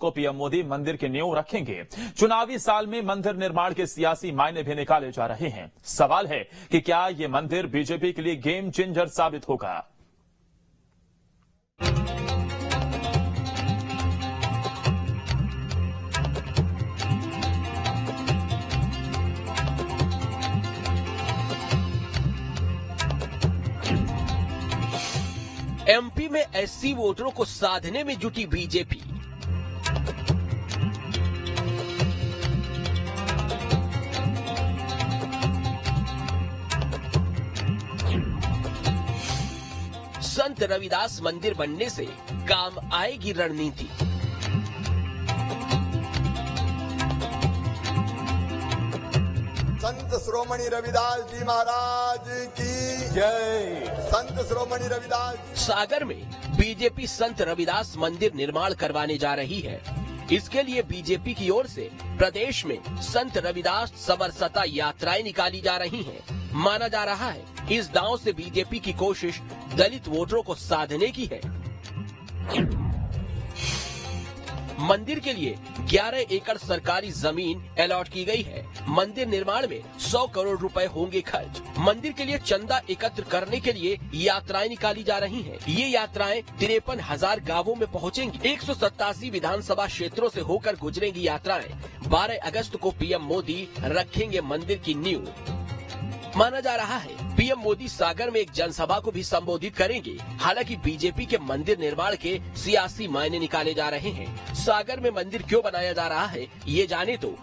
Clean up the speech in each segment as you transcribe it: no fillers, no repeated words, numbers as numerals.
को पीएम मोदी मंदिर की नींव रखेंगे। चुनावी साल में मंदिर निर्माण के सियासी मायने भी निकाले जा रहे हैं। सवाल है कि क्या ये मंदिर बीजेपी के लिए गेम चेंजर साबित होगा। एमपी में एससी वोटरों को साधने में जुटी बीजेपी। संत रविदास मंदिर बनने से काम आएगी रणनीति। संत शिरोमणि रविदास जी महाराज की जय। संत शिरोमणि रविदास। सागर में बीजेपी संत रविदास मंदिर निर्माण करवाने जा रही है। इसके लिए बीजेपी की ओर से प्रदेश में संत रविदास समरसता यात्राएं निकाली जा रही हैं। माना जा रहा है इस दांव से बीजेपी की कोशिश दलित वोटरों को साधने की है। मंदिर के लिए 11 एकड़ सरकारी जमीन अलॉट की गई है। मंदिर निर्माण में 100 करोड़ रुपए होंगे खर्च। मंदिर के लिए चंदा एकत्र करने के लिए यात्राएं निकाली जा रही हैं। ये यात्राएं 53,000 गांवों में पहुंचेंगी। 187 विधानसभा क्षेत्रों से होकर गुजरेंगी यात्राएं। 12 अगस्त को पीएम मोदी रखेंगे मंदिर की नींव। माना जा रहा है पीएम मोदी सागर में एक जनसभा को भी संबोधित करेंगे। हालांकि बीजेपी के मंदिर निर्माण के सियासी मायने निकाले जा रहे हैं। सागर में मंदिर क्यों बनाया जा रहा है ये जाने तो।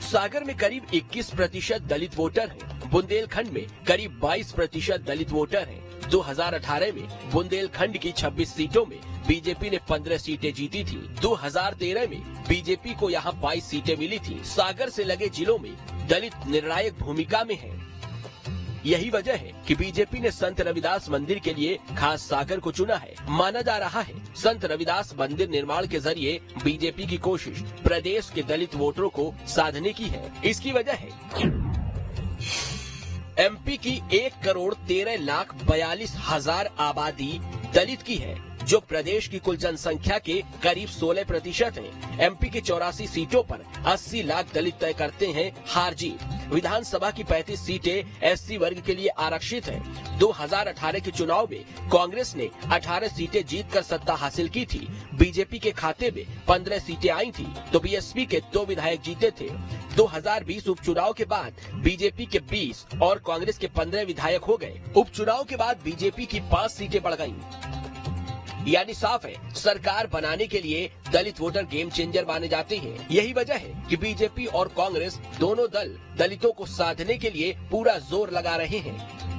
सागर में करीब 21% दलित वोटर हैं। बुंदेलखंड में करीब 22% दलित वोटर हैं। 2018 में बुंदेलखंड की 26 सीटों में बीजेपी ने 15 सीटें जीती थी। 2013 में बीजेपी को यहां 22 सीटें मिली थी। सागर से लगे जिलों में दलित निर्णायक भूमिका में है। यही वजह है कि बीजेपी ने संत रविदास मंदिर के लिए खास सागर को चुना है। माना जा रहा है संत रविदास मंदिर निर्माण के जरिए बीजेपी की कोशिश प्रदेश के दलित वोटरों को साधने की है। इसकी वजह है एमपी की 1,13,42,000 आबादी दलित की है, जो प्रदेश की कुल जनसंख्या के करीब 16% है। एमपी की 84 सीटों पर 80 लाख दलित तय करते हैं हार जीत। विधानसभा की 35 सीटें एससी वर्ग के लिए आरक्षित हैं। 2018 के चुनाव में कांग्रेस ने 18 सीटें जीतकर सत्ता हासिल की थी। बीजेपी के खाते में 15 सीटें आई थी तो बीएसपी के 2 विधायक जीते थे। 2020 उपचुनाव के बाद बीजेपी के 20 और कांग्रेस के 15 विधायक हो गए। उपचुनाव के बाद बीजेपी की 5 सीटें बढ़ गयी। यानी साफ है सरकार बनाने के लिए दलित वोटर गेम चेंजर माने जाते हैं। यही वजह है कि बीजेपी और कांग्रेस दोनों दल दलितों को साधने के लिए पूरा जोर लगा रहे हैं।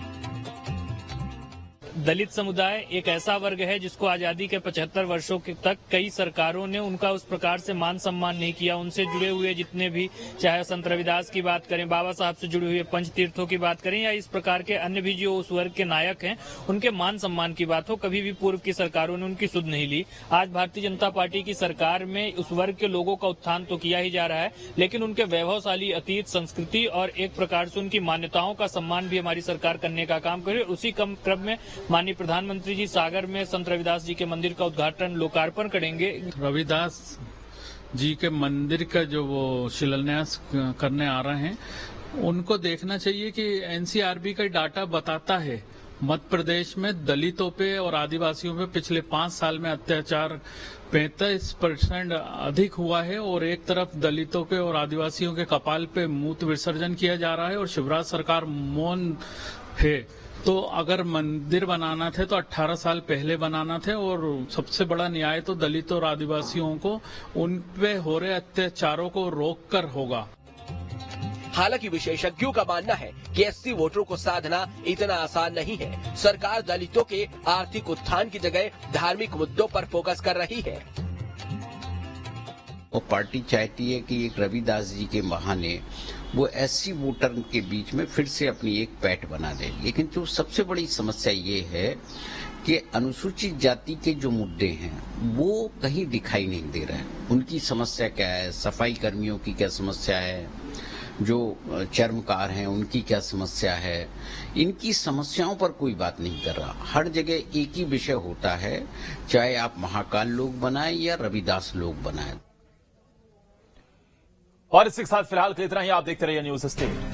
दलित समुदाय एक ऐसा वर्ग है जिसको आजादी के 75 वर्षों तक कई सरकारों ने उनका उस प्रकार से मान सम्मान नहीं किया। उनसे जुड़े हुए जितने भी, चाहे संत रविदास की बात करें, बाबा साहब से जुड़े हुए पंच तीर्थों की बात करें, या इस प्रकार के अन्य भी जो उस वर्ग के नायक हैं उनके मान सम्मान की बात हो, कभी भी पूर्व की सरकारों ने उनकी सुध नहीं ली। आज भारतीय जनता पार्टी की सरकार में उस वर्ग के लोगों का उत्थान तो किया ही जा रहा है, लेकिन उनके वैभवशाली अतीत, संस्कृति और एक प्रकार से उनकी मान्यताओं का सम्मान भी हमारी सरकार करने का काम करे। उसी क्रम में माननीय प्रधानमंत्री जी सागर में संत रविदास जी के मंदिर का उद्घाटन, लोकार्पण करेंगे। रविदास जी के मंदिर का जो वो शिलान्यास करने आ रहे हैं, उनको देखना चाहिए कि एनसीआरबी का डाटा बताता है मध्य प्रदेश में दलितों पे और आदिवासियों पे पिछले 5 साल में अत्याचार 35% अधिक हुआ है, और एक तरफ दलितों पे और आदिवासियों के कपाल पे मूत्र विसर्जन किया जा रहा है और शिवराज सरकार मौन है। तो अगर मंदिर बनाना थे तो 18 साल पहले बनाना थे, और सबसे बड़ा न्याय तो दलितों और आदिवासियों को उन पे हो रहे अत्याचारों को रोककर होगा। हालांकि विशेषज्ञों का मानना है कि एससी वोटरों को साधना इतना आसान नहीं है। सरकार दलितों के आर्थिक उत्थान की जगह धार्मिक मुद्दों पर फोकस कर रही है। और पार्टी चाहती है कि एक रविदास जी के बहाने वो एससी वोटर के बीच में फिर से अपनी एक पैठ बना दे। लेकिन जो सबसे बड़ी समस्या ये है कि अनुसूचित जाति के जो मुद्दे हैं वो कहीं दिखाई नहीं दे रहे हैं। उनकी समस्या क्या है, सफाई कर्मियों की क्या समस्या है, जो चर्मकार हैं उनकी क्या समस्या है, इनकी समस्याओं पर कोई बात नहीं कर रहा। हर जगह एक ही विषय होता है, चाहे आप महाकाल लोग बनाएं या रविदास लोग बनाएं। और इसके साथ फिलहाल के लिए इतना ही। आप देखते रहिए न्यूज़ स्टेट।